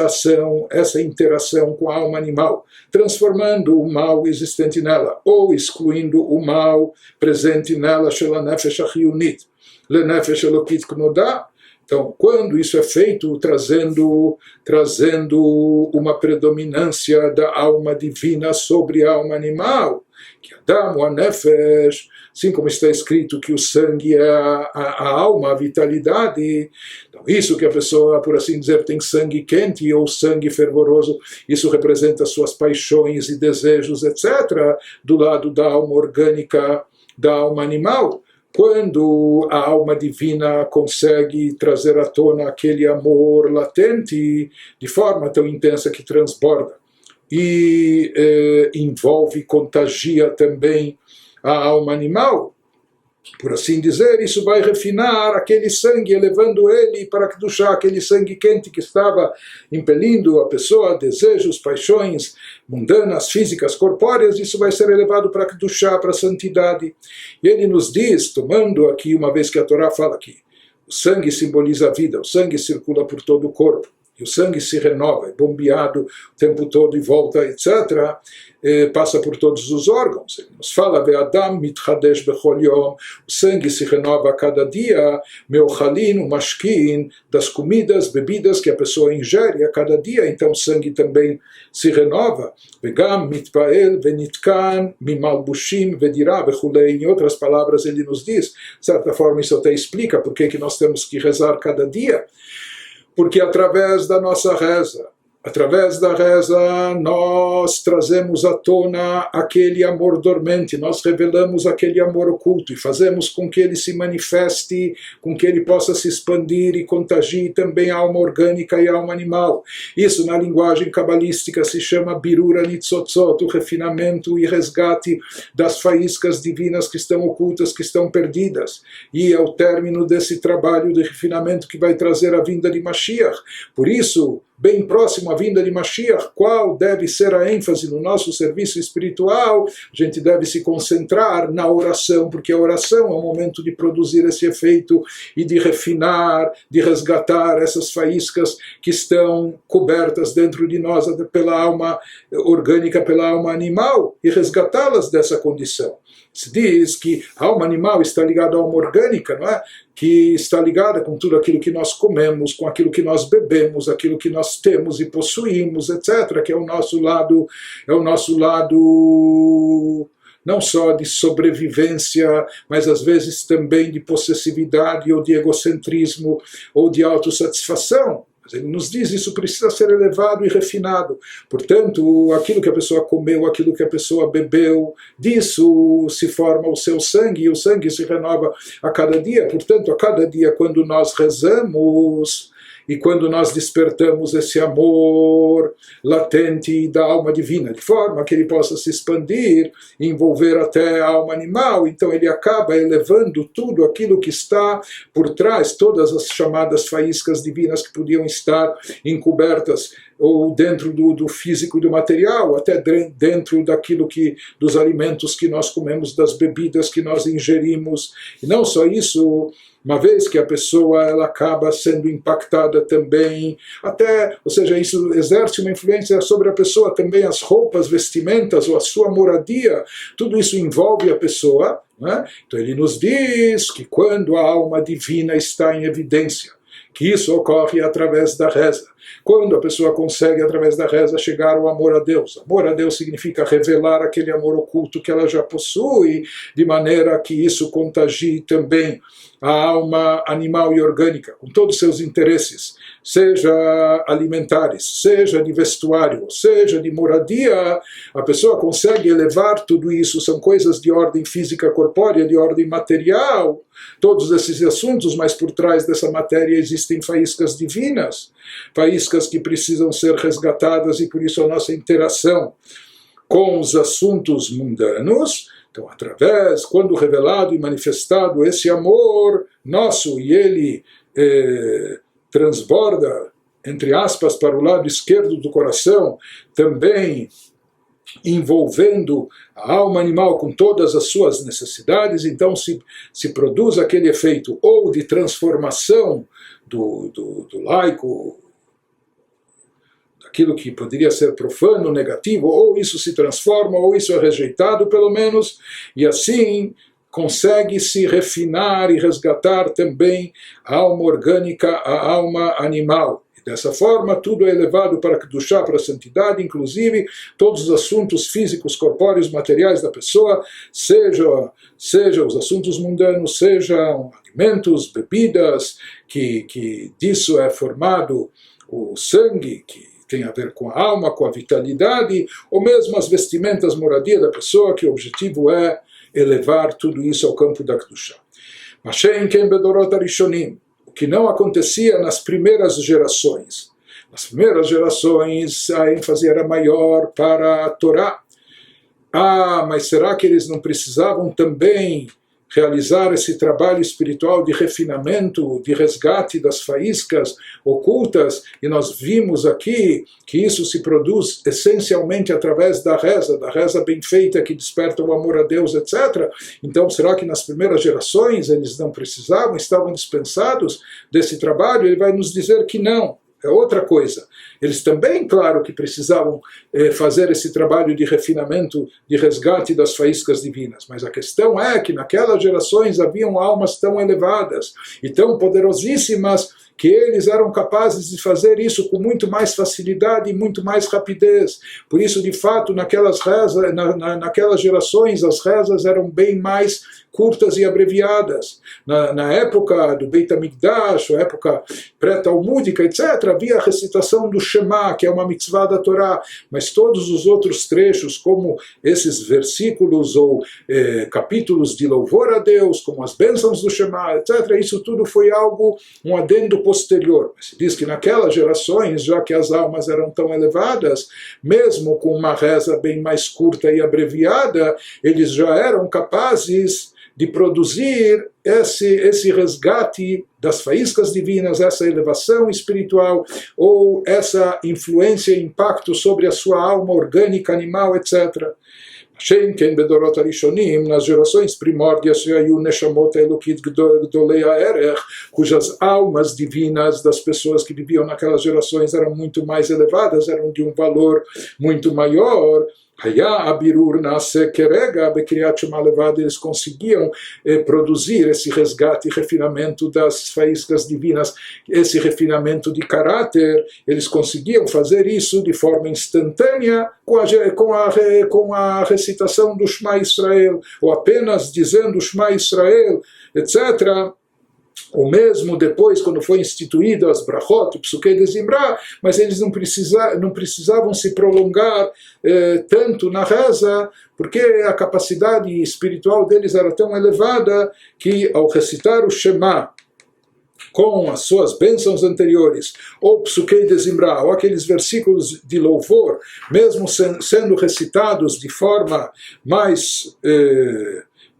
Speaker 1: ação, essa interação com a alma animal, transformando o mal existente nela, ou excluindo o mal presente nela, shela nefesh achiyunit, le nefesh elokit knodá. Então, quando isso é feito, trazendo uma predominância da alma divina sobre a alma animal, que Adam, a nefesh, assim como está escrito que o sangue é a alma, a vitalidade, então isso que a pessoa, por assim dizer, tem sangue quente ou sangue fervoroso, isso representa suas paixões e desejos, etc., do lado da alma orgânica, da alma animal. Quando a alma divina consegue trazer à tona aquele amor latente de forma tão intensa que transborda e envolve, contagia também a alma animal, por assim dizer, isso vai refinar aquele sangue, elevando ele para Kedushá, aquele sangue quente que estava impelindo a pessoa, desejos, paixões mundanas, físicas, corpóreas, isso vai ser elevado para Kedushá, para a santidade. E ele nos diz, tomando aqui, uma vez que a Torá fala que o sangue simboliza a vida, o sangue circula por todo o corpo, e o sangue se renova, é bombeado o tempo todo e volta, etc., passa por todos os órgãos. Ele nos fala, Ve'adam mitchadesh bechol yom, o sangue se renova a cada dia, meochalin, o mashkin, das comidas, bebidas que a pessoa ingere a cada dia, então o sangue também se renova. Vegam mitpael venitkan mimalbushim vedirá bechulei. Em outras palavras, ele nos diz, de certa forma isso até explica por que nós temos que rezar cada dia. Porque através da nossa reza, através da reza, nós trazemos à tona aquele amor dormente, nós revelamos aquele amor oculto e fazemos com que ele se manifeste, com que ele possa se expandir e contagie também a alma orgânica e a alma animal. Isso na linguagem cabalística se chama birura nitzotzot, o refinamento e resgate das faíscas divinas que estão ocultas, que estão perdidas. E é o término desse trabalho de refinamento que vai trazer a vinda de Mashiach. Por isso, bem próximo à vinda de Mashiach, qual deve ser a ênfase no nosso serviço espiritual? A gente deve se concentrar na oração, porque a oração é o momento de produzir esse efeito e de refinar, de resgatar essas faíscas que estão cobertas dentro de nós pela alma orgânica, pela alma animal, e resgatá-las dessa condição. Se diz que a alma animal está ligada à alma orgânica, não é? Que está ligada com tudo aquilo que nós comemos, com aquilo que nós bebemos, aquilo que nós temos e possuímos, etc., que é o nosso lado não só de sobrevivência, mas às vezes também de possessividade ou de egocentrismo ou de autossatisfação. Mas ele nos diz, isso precisa ser elevado e refinado. Portanto, aquilo que a pessoa comeu, aquilo que a pessoa bebeu, disso se forma o seu sangue, e o sangue se renova a cada dia. Portanto, a cada dia, quando nós rezamos e quando nós despertamos esse amor latente da alma divina, de forma que ele possa se expandir, envolver até a alma animal, então ele acaba elevando tudo aquilo que está por trás, todas as chamadas faíscas divinas que podiam estar encobertas ou dentro do físico e do material, até dentro daquilo dos alimentos que nós comemos, das bebidas que nós ingerimos. E não só isso, uma vez que a pessoa ela acaba sendo impactada também, ou seja, isso exerce uma influência sobre a pessoa também, as roupas, vestimentas ou a sua moradia, tudo isso envolve a pessoa, né? Então ele nos diz que quando a alma divina está em evidência, que isso ocorre através da reza. Quando a pessoa consegue, através da reza, chegar ao amor a Deus. Amor a Deus significa revelar aquele amor oculto que ela já possui, de maneira que isso contagie também a alma animal e orgânica, com todos os seus interesses, seja alimentares, seja de vestuário, seja de moradia. A pessoa consegue elevar tudo isso, são coisas de ordem física corpórea, de ordem material, todos esses assuntos, mas por trás dessa matéria existem faíscas divinas, faíscas que precisam ser resgatadas, e por isso a nossa interação com os assuntos mundanos. Então, quando revelado e manifestado esse amor nosso, e ele transborda, entre aspas, para o lado esquerdo do coração, também envolvendo a alma animal com todas as suas necessidades, então se produz aquele efeito ou de transformação do laico, aquilo que poderia ser profano, negativo, ou isso se transforma, ou isso é rejeitado, pelo menos, e assim consegue-se refinar e resgatar também a alma orgânica, a alma animal. E dessa forma, tudo é elevado para Kedushá, para a santidade, inclusive todos os assuntos físicos, corpóreos, materiais da pessoa, seja os assuntos mundanos, sejam alimentos, bebidas, que disso é formado o sangue, que tem a ver com a alma, com a vitalidade, ou mesmo as vestimentas, moradia da pessoa, que o objetivo é elevar tudo isso ao campo da Kedushá. O que não acontecia nas primeiras gerações. Nas primeiras gerações a ênfase era maior para a Torá. Mas será que eles não precisavam também realizar esse trabalho espiritual de refinamento, de resgate das faíscas ocultas? E nós vimos aqui que isso se produz essencialmente através da reza bem feita, que desperta o amor a Deus, etc. Então, será que nas primeiras gerações eles não precisavam, estavam dispensados desse trabalho? Ele vai nos dizer que não. É outra coisa. Eles também, claro, que precisavam fazer esse trabalho de refinamento, de resgate das faíscas divinas. Mas a questão é que naquelas gerações haviam almas tão elevadas e tão poderosíssimas que eles eram capazes de fazer isso com muito mais facilidade e muito mais rapidez. Por isso, de fato, naquelas gerações, as rezas eram bem mais curtas e abreviadas. Na época do Beit HaMikdash, a época pré-talmúdica, etc., havia a recitação do Shema, que é uma mitzvah da Torá, mas todos os outros trechos, como esses versículos ou capítulos de louvor a Deus, como as bênçãos do Shema, etc., isso tudo foi um adendo posterior. Se diz que naquelas gerações, já que as almas eram tão elevadas, mesmo com uma reza bem mais curta e abreviada, eles já eram capazes de produzir esse resgate das faíscas divinas, essa elevação espiritual, ou essa influência e impacto sobre a sua alma orgânica, animal, etc. Nas gerações primórdias, cujas almas divinas das pessoas que viviam naquelas gerações eram muito mais elevadas, eram de um valor muito maior. Haya abirur nase kerega bekriyat shema levad, eles conseguiam produzir esse resgate e refinamento das faíscas divinas, esse refinamento de caráter, eles conseguiam fazer isso de forma instantânea com a recitação do Shema Israel, ou apenas dizendo Shema Israel, etc., ou mesmo depois, quando foi instituído as brachot, o psuquei de Zimra, mas eles não precisavam se prolongar tanto na reza, porque a capacidade espiritual deles era tão elevada que, ao recitar o Shema com as suas bênçãos anteriores, ou psuquei de Zimra, ou aqueles versículos de louvor, mesmo sendo recitados de forma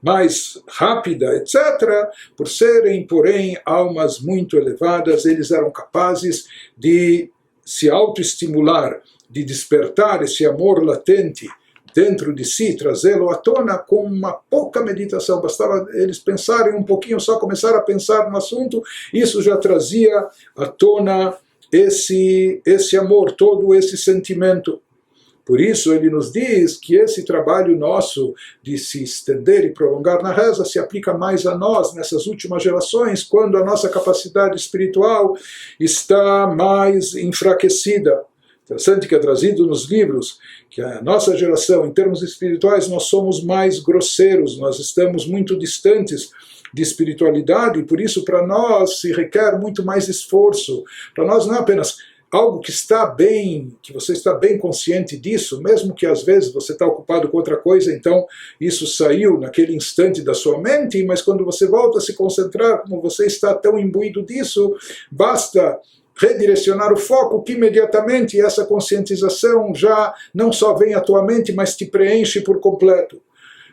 Speaker 1: mais rápida, etc., por serem, porém, almas muito elevadas, eles eram capazes de se autoestimular, de despertar esse amor latente dentro de si, trazê-lo à tona com uma pouca meditação. Bastava eles pensarem um pouquinho, só começar a pensar no assunto, isso já trazia à tona esse amor, todo esse sentimento. Por isso ele nos diz que esse trabalho nosso de se estender e prolongar na reza se aplica mais a nós nessas últimas gerações, quando a nossa capacidade espiritual está mais enfraquecida. Interessante que é trazido nos livros que a nossa geração, em termos espirituais, nós somos mais grosseiros, nós estamos muito distantes de espiritualidade, e por isso para nós se requer muito mais esforço. Para nós não é apenas algo que está bem, que você está bem consciente disso, mesmo que às vezes você está ocupado com outra coisa, então isso saiu naquele instante da sua mente, mas quando você volta a se concentrar, como você está tão imbuído disso, basta redirecionar o foco que imediatamente essa conscientização já não só vem à tua mente, mas te preenche por completo.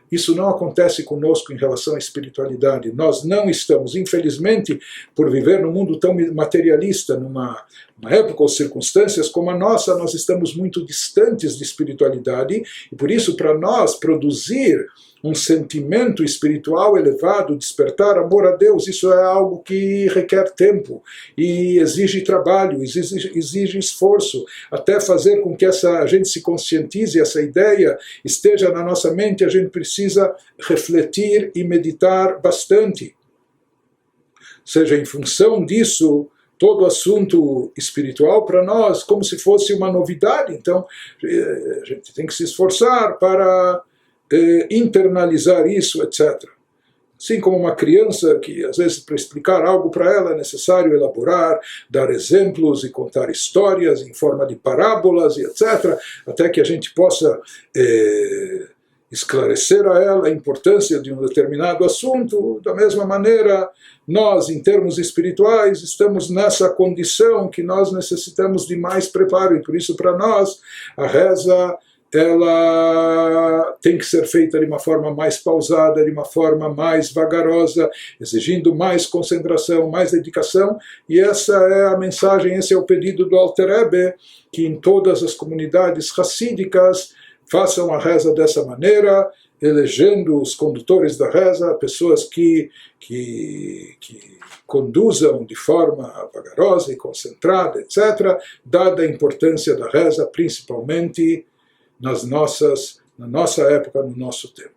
Speaker 1: Isso não acontece conosco em relação à espiritualidade. Nós não estamos, infelizmente, por viver num mundo tão materialista, numa época ou circunstâncias como a nossa, nós estamos muito distantes de espiritualidade, e por isso, para nós produzir um sentimento espiritual elevado, despertar amor a Deus, isso é algo que requer tempo e exige trabalho, exige esforço, até fazer com que a gente se conscientize, essa ideia esteja na nossa mente, a gente precisa refletir e meditar bastante. Ou seja, em função disso, todo assunto espiritual para nós como se fosse uma novidade, então a gente tem que se esforçar para internalizar isso, etc. Assim como uma criança que, às vezes, para explicar algo para ela é necessário elaborar, dar exemplos e contar histórias em forma de parábolas e etc., até que a gente possa esclarecer a ela a importância de um determinado assunto. Da mesma maneira, nós, em termos espirituais, estamos nessa condição que nós necessitamos de mais preparo, e por isso, para nós, a reza ela tem que ser feita de uma forma mais pausada, de uma forma mais vagarosa, exigindo mais concentração, mais dedicação, e essa é a mensagem, esse é o pedido do Alter Rebbe, que em todas as comunidades hassídicas façam a reza dessa maneira, elegendo os condutores da reza, pessoas que conduzam de forma vagarosa e concentrada, etc., dada a importância da reza, principalmente na nossa época, no nosso tempo.